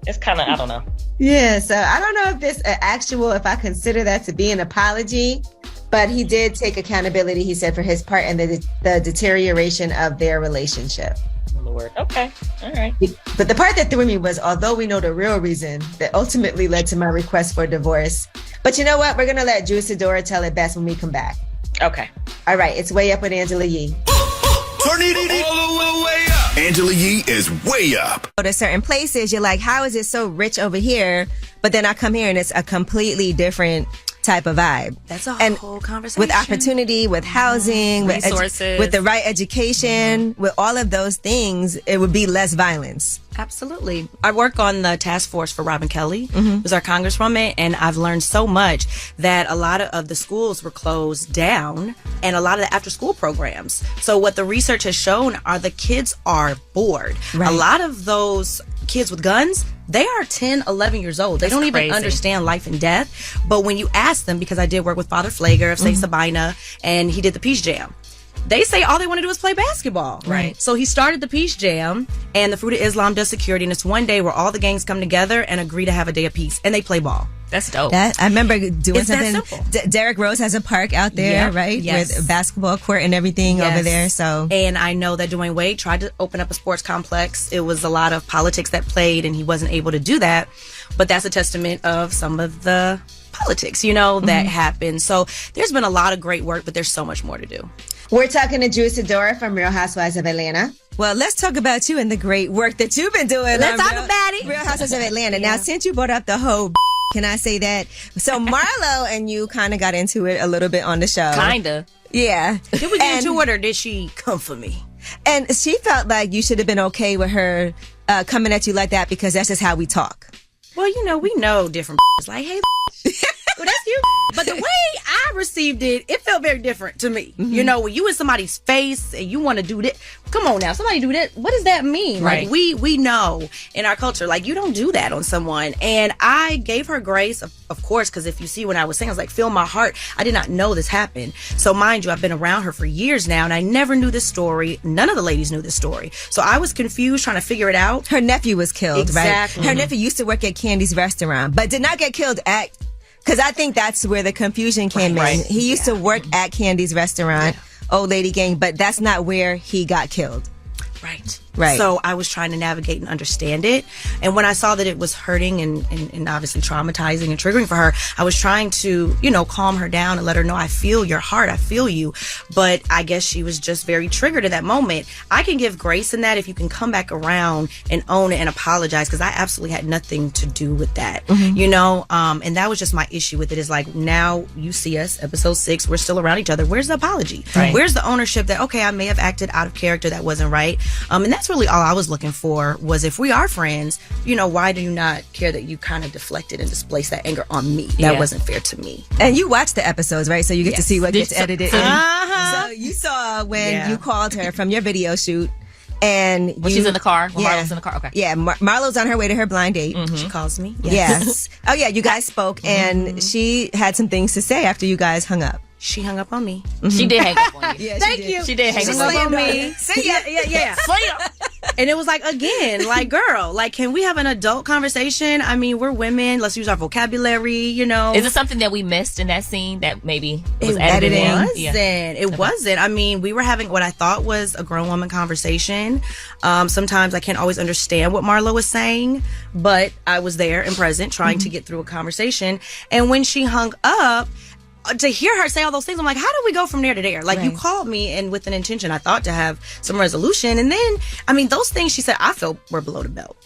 it's kind of, I don't know. Yeah, so I don't know if this if I consider that to be an apology, but he did take accountability, he said, for his part in the deterioration of their relationship. Lord. Okay. All right. But the part that threw me was, although we know the real reason that ultimately led to my request for divorce, but you know what? We're going to let Drew Sidora tell it best when we come back. Okay. All right. It's Way Up with Angela Yee. Turn it all the way up. Angela Yee is way up. Go to certain places, you're like, how is it so rich over here? But then I come here and it's a completely different type of vibe. That's a whole conversation. With opportunity, with housing, resources, with the right education, with all of those things, it would be less violence. Absolutely. I work on the task force for Robin Kelly, who's our congresswoman, and I've learned so much that a lot of the schools were closed down and a lot of the after school programs. So what the research has shown are the kids are bored. Right. A lot of those kids with guns, they are 10, 11 years old. They don't even understand life and death. But when you ask them, because I did work with Father Flager of St. Sabina, and he did the Peace Jam, they say all they want to do is play basketball. Right. So he started the Peace Jam, and the Fruit of Islam does security, and it's one day where all the gangs come together and agree to have a day of peace, and they play ball. That's dope. I remember doing It's something. that simple. Derrick Rose has a park out there, right? Yes. With a basketball court and everything over there. So, and I know that Dwayne Wade tried to open up a sports complex. It was a lot of politics that played, and he wasn't able to do that. But that's a testament of some of the politics, that happened. So there's been a lot of great work, but there's so much more to do. We're talking to Drew Sidora from Real Housewives of Atlanta. Well, let's talk about you and the great work that you've been doing. Let's talk about it. Real Housewives of Atlanta. Now, since you brought up the whole, can I say that? So Marlo and you kind of got into it a little bit on the show. Kinda. Yeah. Did we get into it, or did she come for me? And she felt like you should have been okay with her coming at you like that because that's just how we talk. Well, we know different like, hey, well, that's you. But the way I received it, it felt very different to me. When you in somebody's face and you want to do that, come on now, somebody do that. What does that mean? Right. Like, we know in our culture, like, you don't do that on someone. And I gave her grace, of course, because if you see when I was saying, I was like, feel my heart. I did not know this happened. So mind you, I've been around her for years now, and I never knew this story. None of the ladies knew this story. So I was confused trying to figure it out. Her nephew was killed, exactly. Right? Her nephew used to work at Candy's restaurant, but did not get killed at... Because I think that's where the confusion came in. He used to work at Candy's restaurant, Old Lady Gang, but that's not where he got killed. Right. So I was trying to navigate and understand it. And when I saw that it was hurting and obviously traumatizing and triggering for her, I was trying to, calm her down and let her know, I feel your heart. I feel you. But I guess she was just very triggered at that moment. I can give grace in that if you can come back around and own it and apologize, because I absolutely had nothing to do with that. And that was just my issue with it, is like, now you see us, episode 6, we're still around each other. Where's the apology? Right. Where's the ownership that, okay, I may have acted out of character, that wasn't right. And that's that's really all I was looking for, was if we are friends, why do you not care that you kind of deflected and displaced that anger on me? That wasn't fair to me. And you watch the episodes, right? So you get to see what gets edited. Uh-huh. So you saw when you called her from your video shoot. And she's in the car. Marlo's in the car. Okay. Yeah, Marlo's on her way to her blind date. Mm-hmm. She calls me. Yes. Oh yeah, you guys spoke, and she had some things to say after you guys hung up. She hung up on me. Mm-hmm. She did hang up on you. Yeah, Thank you. She did hang up on me. Yeah. And it was like, again, like, girl, like, can we have an adult conversation? I mean, we're women. Let's use our vocabulary, Is it something that we missed in that scene that maybe was edited in? It wasn't. I mean, we were having what I thought was a grown woman conversation. Sometimes I can't always understand what Marlo was saying, but I was there and present trying to get through a conversation. And when she hung up, to hear her say all those things, I'm like, how do we go from there to there? Like, you called me and with an intention, I thought, to have some resolution. And then, I mean, those things she said, I felt were below the belt.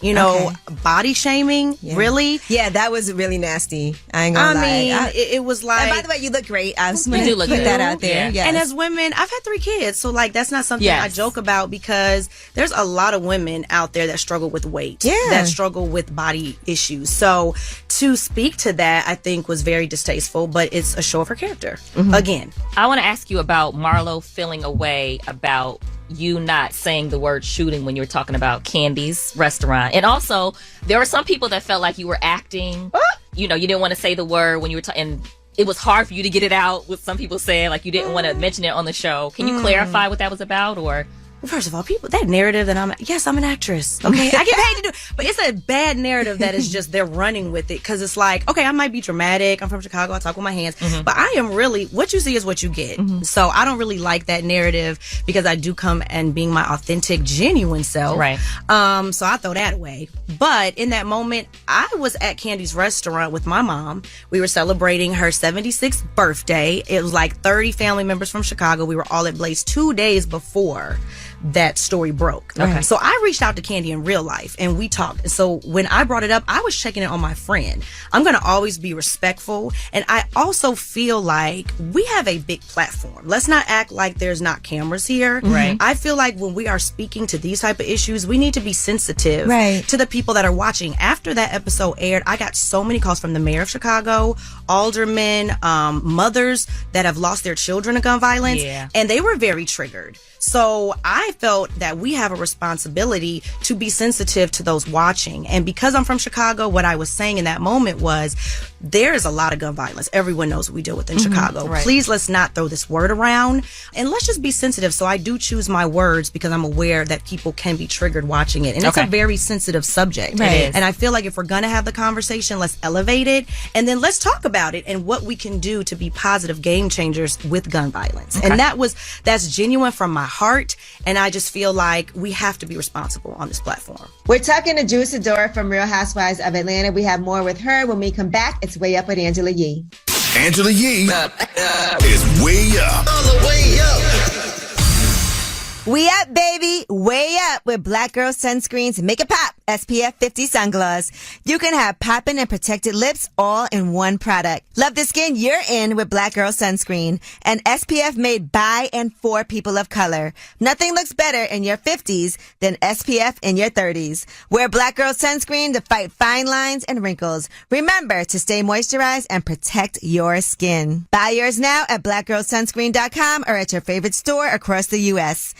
Body shaming, really? Yeah, that was really nasty. I ain't gonna lie. It was like... And by the way, you look great. I was you do look put good. that out there. Yeah. And as women, I've had 3 kids. So, like, that's not something I joke about, because there's a lot of women out there that struggle with weight. That struggle with body issues. So, to speak to that, I think was very distasteful, but it's a show of her character. Again, I want to ask you about Marlo feeling a way about you not saying the word shooting when you were talking about Candy's restaurant. And also, there were some people that felt like you were acting. You didn't want to say the word when you were and it was hard for you to get it out, with some people saying like you didn't want to mention it on the show. Can you clarify what that was about? Or first of all, people, that narrative that I'm an actress. Okay. I get paid to do it. But it's a bad narrative that is just, they're running with it. Because it's like, okay, I might be dramatic. I'm from Chicago. I talk with my hands. But I am really, what you see is what you get. So I don't really like that narrative, because I do come and being my authentic, genuine self. Right. So I throw that away. But in that moment, I was at Candy's restaurant with my mom. We were celebrating her 76th birthday. It was like 30 family members from Chicago. We were all at Blaze 2 days before that story broke. Okay. So I reached out to Candy in real life and we talked. So when I brought it up, I was checking it on my friend. I'm going to always be respectful. And I also feel like we have a big platform. Let's not act like there's not cameras here. Right. I feel like when we are speaking to these type of issues, we need to be sensitive to the people that are watching. After that episode aired, I got so many calls from the mayor of Chicago, aldermen, mothers that have lost their children to gun violence. And they were very triggered. So I felt that we have a responsibility to be sensitive to those watching. And because I'm from Chicago, what I was saying in that moment was, there is a lot of gun violence. Everyone knows what we deal with in Chicago. Right. Please, let's not throw this word around, and let's just be sensitive. So I do choose my words because I'm aware that people can be triggered watching it. And it's a very sensitive subject. Right. And I feel like if we're going to have the conversation, let's elevate it, and then let's talk about it and what we can do to be positive game changers with gun violence. And that's genuine from my heart. And I just feel like we have to be responsible on this platform. We're talking to Drew Sidora from Real Housewives of Atlanta. We have more with her when we come back. It's Way Up with Angela Yee. Angela Yee is way up. All the way up. We up, baby. Way up with Black Girl Sunscreens. Make it pop. SPF 50 Sungloss. You can have poppin' and protected lips all in one product. Love the skin? You're in with Black Girl Sunscreen. An SPF made by and for people of color. Nothing looks better in your 50s than SPF in your 30s. Wear Black Girl Sunscreen to fight fine lines and wrinkles. Remember to stay moisturized and protect your skin. Buy yours now at blackgirlsunscreen.com or at your favorite store across the U.S.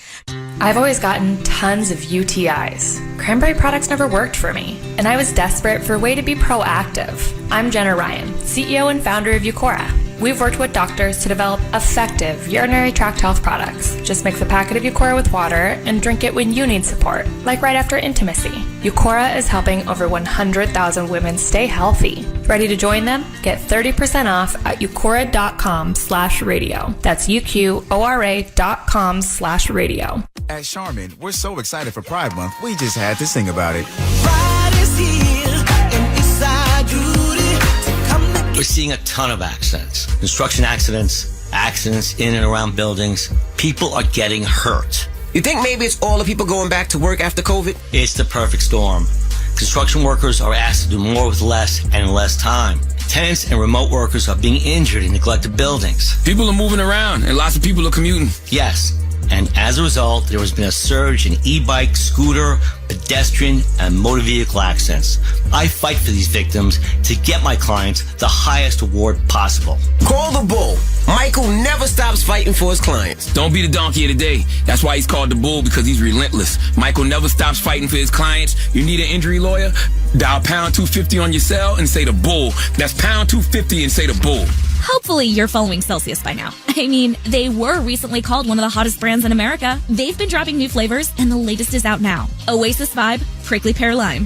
I've always gotten tons of UTIs. Cranberry products never worked for me, and I was desperate for a way to be proactive. I'm Jenna Ryan, CEO and founder of Eucora. We've worked with doctors to develop effective urinary tract health products. Just mix a packet of Eucora with water and drink it when you need support, like right after intimacy. Eucora is helping over 100,000 women stay healthy. Ready to join them? Get 30% off at eucora.com/radio. That's UQORA.com/radio. At Charmin, we're so excited for Pride Month, we just had to sing about it. Pride is here, and it's our duty to come together. We're seeing a ton of accidents. Construction accidents in and around buildings. People are getting hurt. You think maybe it's all the people going back to work after COVID? It's the perfect storm. Construction workers are asked to do more with less and in less time. Tenants and remote workers are being injured in neglected buildings. People are moving around and lots of people are commuting. Yes, And as a result, there has been a surge in e-bike, scooter, pedestrian, and motor vehicle accidents. I fight for these victims to get my clients the highest award possible. Call the bull. Michael never stops fighting for his clients. Don't be the donkey of the day. That's why he's called the bull, because he's relentless. Michael never stops fighting for his clients. You need an injury lawyer? Dial pound 250 on your cell and say the bull. That's pound 250 and say the bull. Hopefully you're following Celsius by now. I mean, they were recently called one of the hottest brands in America. They've been dropping new flavors, and the latest is out now. Oasis Vibe, Prickly Pear Lime.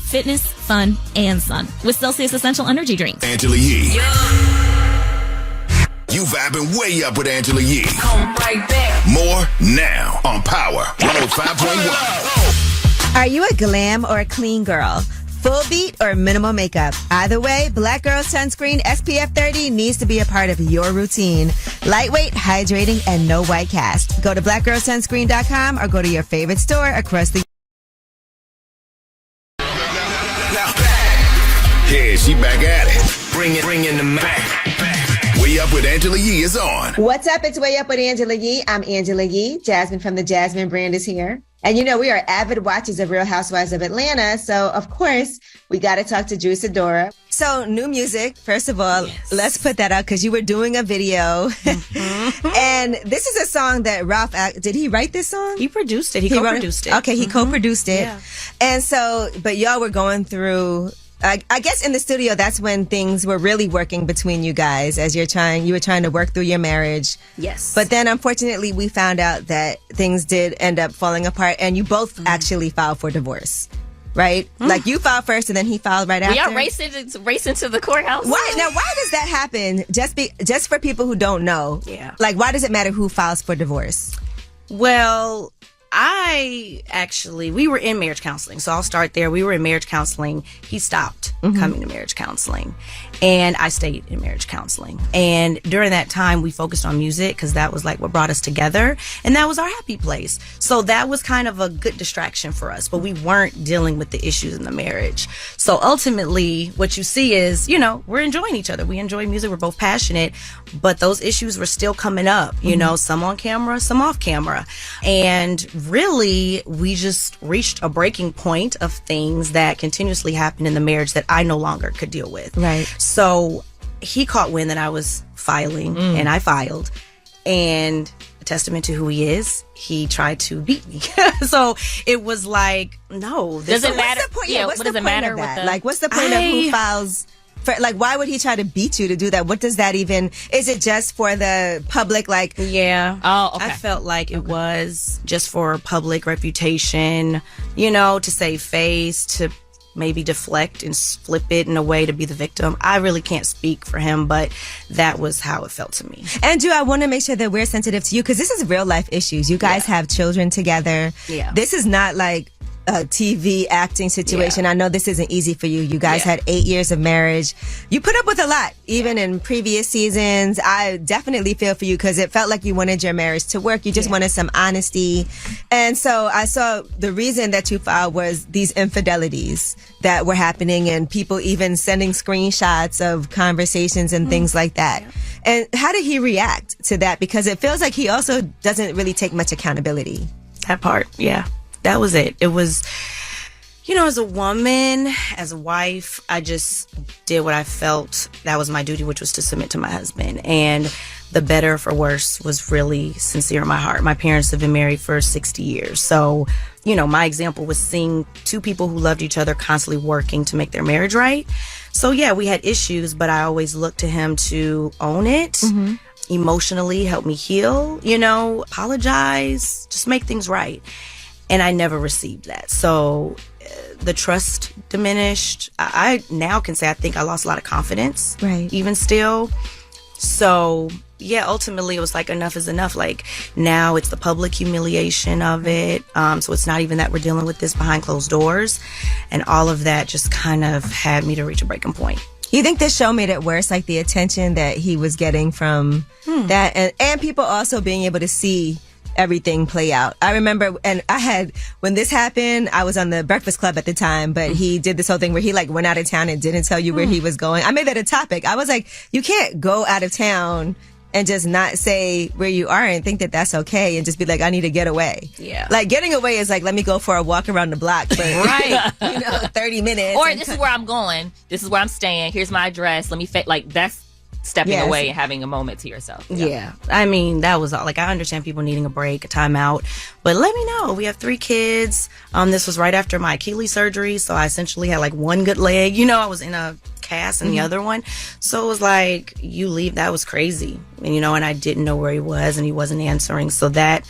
Fitness, fun, and sun with Celsius Essential Energy Drinks. Angela Yee. You vibing way up with Angela Yee. Come right back. More now on Power 105.1. Are you a glam or a clean girl? Full beat or minimal makeup? Either way, Black Girl Sunscreen SPF 30 needs to be a part of your routine. Lightweight, hydrating, and no white cast. Go to blackgirlsunscreen.com or go to your favorite store across the... Yeah, she back at it. Bring in the Mac. Way Up with Angela Yee is on. What's up? It's Way Up with Angela Yee. I'm Angela Yee. Jasmine from the Jasmine brand is here. And you know, we are avid watchers of Real Housewives of Atlanta. So, of course, we got to talk to Drew Sidora. So, new music. First of all, let's put that out because you were doing a video. And this is a song that Ralph, did he write this song? He produced it. He co-produced it. Okay, he co-produced it. Yeah. And so, but y'all were going through... I guess in the studio, that's when things were really working between you guys as you were trying to work through your marriage. Yes. But then, unfortunately, we found out that things did end up falling apart, and you both actually filed for divorce, right? Like you filed first, and then he filed right after. We are racing to the courthouse. Why does that happen? Just for people who don't know. Yeah. Like, why does it matter who files for divorce? Well, we were in marriage counseling. So I'll start there. We were in marriage counseling. He stopped coming to marriage counseling. And I stayed in marriage counseling. And during that time, we focused on music because that was like what brought us together. And that was our happy place. So that was kind of a good distraction for us. But we weren't dealing with the issues in the marriage. So ultimately, what you see is, you know, we're enjoying each other. We enjoy music. We're both passionate. But those issues were still coming up, you know, some on camera, some off camera. And really, we just reached a breaking point of things that continuously happened in the marriage that I no longer could deal with. Right. So he caught wind that I was filing, and I filed. And a testament to who he is, he tried to beat me. So it was like, no. Does it matter? What's the point of that? Like, what's the point of who files? Like, why would he try to beat you to do that? What does that even... Is it just for the public, like... Yeah. Oh, okay. I felt like it was just for public reputation, you know, to save face, to maybe deflect and flip it in a way to be the victim. I really can't speak for him, but that was how it felt to me. And Drew, I want to make sure that we're sensitive to you because this is real life issues. You guys have children together. Yeah. This is not like a TV acting situation. I know this isn't easy for you. You guys had 8 years of marriage. You put up with a lot, even in previous seasons. I definitely feel for you because it felt like you wanted your marriage to work. You just wanted some honesty. And so I saw the reason that you filed was these infidelities that were happening and people even sending screenshots of conversations and things like that. And how did he react to that? Because it feels like he also doesn't really take much accountability. That part, yeah. That was it. It was, you know, as a woman, as a wife, I just did what I felt that was my duty, which was to submit to my husband. And the better for worse was really sincere in my heart. My parents have been married for 60 years. So, you know, my example was seeing two people who loved each other constantly working to make their marriage right. So, yeah, we had issues, but I always looked to him to own it, emotionally help me heal, you know, apologize, just make things right. And I never received that. So the trust diminished. I now can say I think I lost a lot of confidence, even still. So, yeah, ultimately it was like enough is enough. Like now it's the public humiliation of it. So it's not even that we're dealing with this behind closed doors. And all of that just kind of had me to reach a breaking point. You think this show made it worse, like the attention that he was getting from that and people also being able to see everything play out? I remember, and when this happened, I was on the Breakfast Club at the time, but he did this whole thing where he like went out of town and didn't tell you where he was going. I made that a topic. I was like, you can't go out of town and just not say where you are and think that that's okay and just be like, I need to get away. Yeah. Like getting away is like, let me go for a walk around the block for Right. 30 minutes. Or this is where I'm going. This is where I'm staying. Here's my address. Let me like that's stepping away and having a moment to yourself. Yeah. I mean, that was all. Like, I understand people needing a break, a timeout, but let me know. We have 3 kids. This was right after my Achilles surgery, so I essentially had like one good leg. I was in a cast in the other one, so it was like, you leave. That was crazy, and I didn't know where he was, and he wasn't answering. So that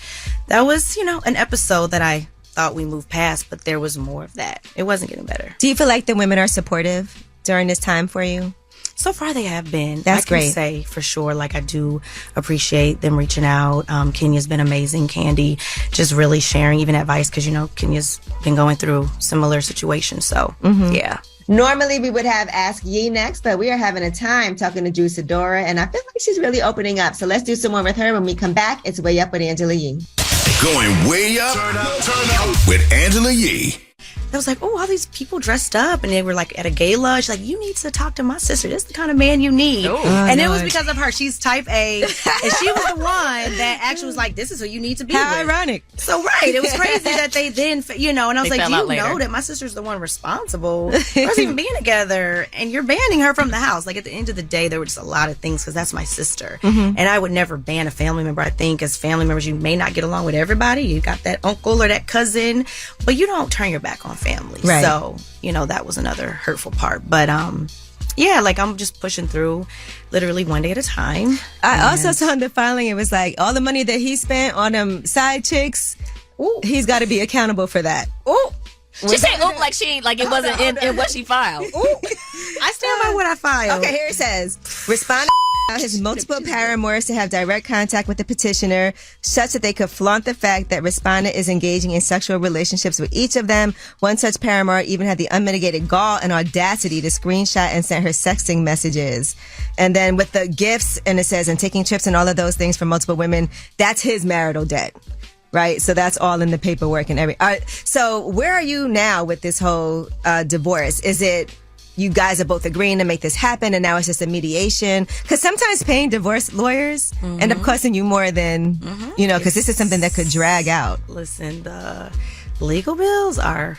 was an episode that I thought we moved past, but there was more of that. It wasn't getting better. Do you feel like the women are supportive during this time for you? So far, they have been. That's great. I can say for sure, like, I do appreciate them reaching out. Kenya's been amazing. Candy just really sharing even advice because, Kenya's been going through similar situations. So, yeah. Normally, we would have Ask Ye next, but we are having a time talking to Drew Sidora, and I feel like she's really opening up. So let's do some more with her. When we come back, it's Way Up with Angela Yee. Going way up, turn up with Angela Yee. I was like, oh, all these people dressed up, and they were like at a gala. She's like, you need to talk to my sister. This is the kind of man you need. And it was because of her. She's type A, and she was the one that actually was like, this is who you need to be with. How ironic. So, right. It was crazy that they then, and I was like, do you know that my sister's the one responsible for us even being together, and you're banning her from the house? Like, at the end of the day, there were just a lot of things because that's my sister. And I would never ban a family member. I think as family members, you may not get along with everybody. You got that uncle or that cousin, but you don't turn your back on family. Right. So, that was another hurtful part. But yeah, like, I'm just pushing through literally one day at a time. I also saw in the filing, it was like all the money that he spent on them side chicks, he's got to be accountable for that. She said oop like it wasn't in what she filed. I stand by what I filed. Okay, here it says, respondent his multiple paramours to have direct contact with the petitioner such that they could flaunt the fact that respondent is engaging in sexual relationships with each of them. One such paramour even had the unmitigated gall and audacity to screenshot and send her sexting messages. And then with the gifts, and it says, and taking trips and all of those things from multiple women, that's his marital debt. Right? So that's all in the paperwork and everything. So where are you now with this whole divorce? Is it you guys are both agreeing to make this happen and now it's just a mediation? Because sometimes paying divorce lawyers end up costing you more than, because this is something that could drag out. Listen, the legal bills are,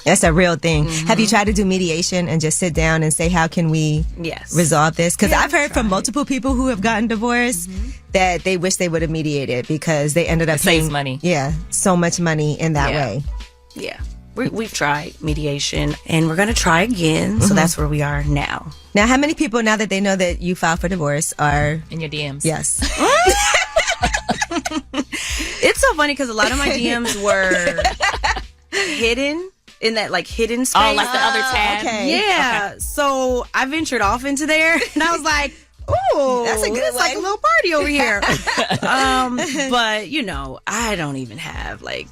that's a real thing. Have you tried to do mediation and just sit down and say, how can we resolve this? Because I've heard from multiple people who have gotten divorced that they wish they would have mediated because they ended up paying money. Yeah, so much money in that way. Yeah. We've tried mediation, and we're going to try again. So that's where we are now. Now, how many people, now that they know that you filed for divorce, are in your DMs? Yes. It's so funny because a lot of my DMs were hidden in that hidden space. Oh, like the other tab? Okay. Yeah. Okay. So I ventured off into there, and I was like, ooh, that's a good it's one. like a little party over here. But I don't even have the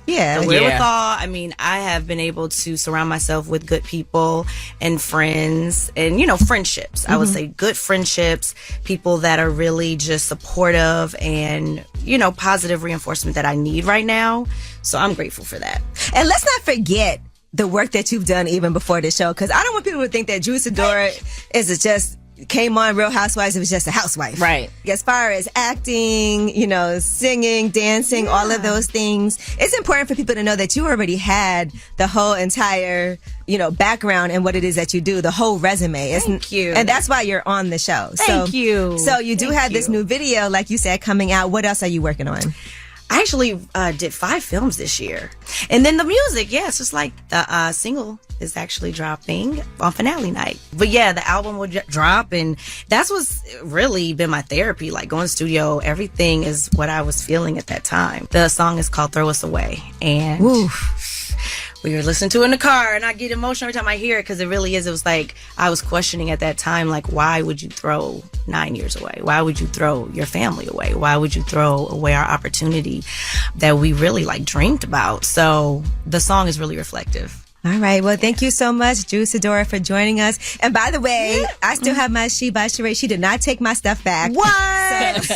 wherewithal. I mean, I have been able to surround myself with good people and friends and friendships. I would say good friendships, people that are really just supportive and positive reinforcement that I need right now. So I'm grateful for that. And let's not forget the work that you've done even before the show, because I don't want people to think that Drew Sidora is just came on Real Housewives, it was just a housewife. Right. As far as acting, singing, dancing, all of those things, it's important for people to know that you already had the whole entire, background and what it is that you do, the whole resume. Thank you. And that's why you're on the show. Thank you. So you do have this new video, like you said, coming out. What else are you working on? I actually did 5 films this year. And then the music, it's just like the single is actually dropping on finale night. But yeah, the album will drop, and that's what's really been my therapy. Like going to the studio, everything is what I was feeling at that time. The song is called Throw Us Away. And we were listening to it in the car, and I get emotional every time I hear it because it really is. It was like I was questioning at that time, why would you throw 9 years away? Why would you throw your family away? Why would you throw away our opportunity that we really dreamed about? So the song is really reflective. All right. Well, thank you so much, Drew Sidora, for joining us. And by the way, I still have my She by Sheree. She did not take my stuff back. What? What? She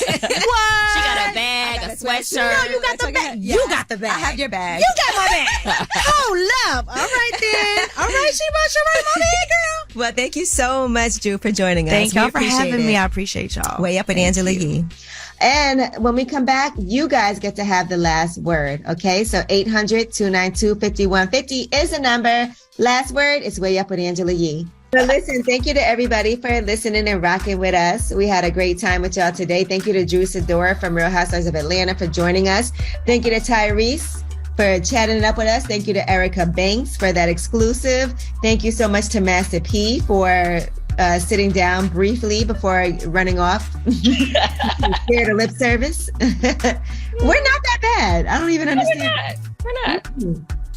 got a bag, a sweatshirt. No, you got the bag. Yeah. You got the bag. I have your bag. You got my bag. Hold up. All right, then. All right, She by Sheree, my bad, girl. Well, thank you so much, Drew, for joining us. Thank We y'all for appreciate having it. me. I appreciate y'all. Way up with Angela Yee. And when we come back, you guys get to have the last word. Okay. So 800-292-5150 is the number. Last word is Way Up with Angela Yee. So listen, thank you to everybody for listening and rocking with us. We had a great time with y'all today. Thank you to Drew Sidora from Real Housewives of Atlanta for joining us. Thank you to Tyrese for chatting it up with us. Thank you to Erica Banks for that exclusive. Thank you so much to Master P for sitting down briefly before running off. Here to lip service. We're not that bad. I don't even understand. We're not.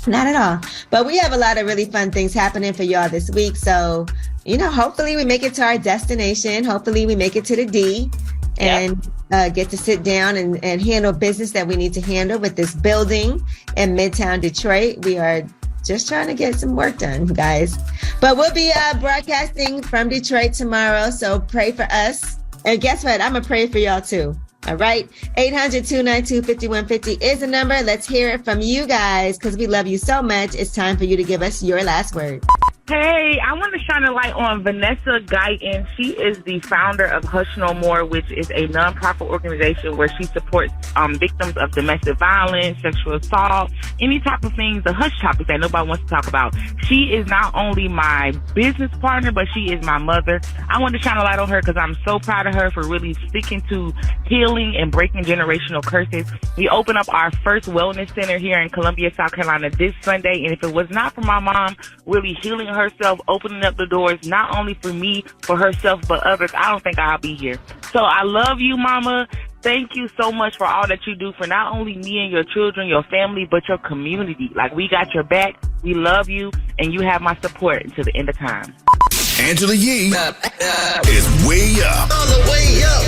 Not at all. But we have a lot of really fun things happening for y'all this week. So, hopefully we make it to our destination. Hopefully we make it to the D and get to sit down and handle business that we need to handle with this building in Midtown Detroit. We are just trying to get some work done, guys. But we'll be broadcasting from Detroit tomorrow. So pray for us. And guess what? I'm going to pray for y'all too. All right. 800-292-5150 is the number. Let's hear it from you guys because we love you so much. It's time for you to give us your last word. Hey, I want to shine a light on Vanessa Guyton. She is the founder of Hush No More, which is a nonprofit organization where she supports victims of domestic violence, sexual assault, any type of things, the hush topics that nobody wants to talk about. She is not only my business partner, but she is my mother. I want to shine a light on her because I'm so proud of her for really sticking to healing and breaking generational curses. We open up our first wellness center here in Columbia, South Carolina this Sunday, and if it was not for my mom really healing herself, opening up the doors, not only for me, for herself, but others, I don't think I'll be here. So I love you, Mama. Thank you so much for all that you do for not only me and your children, your family, but your community. Like, we got your back. We love you, and you have my support until the end of time. Angela Yee is way up. On the way up.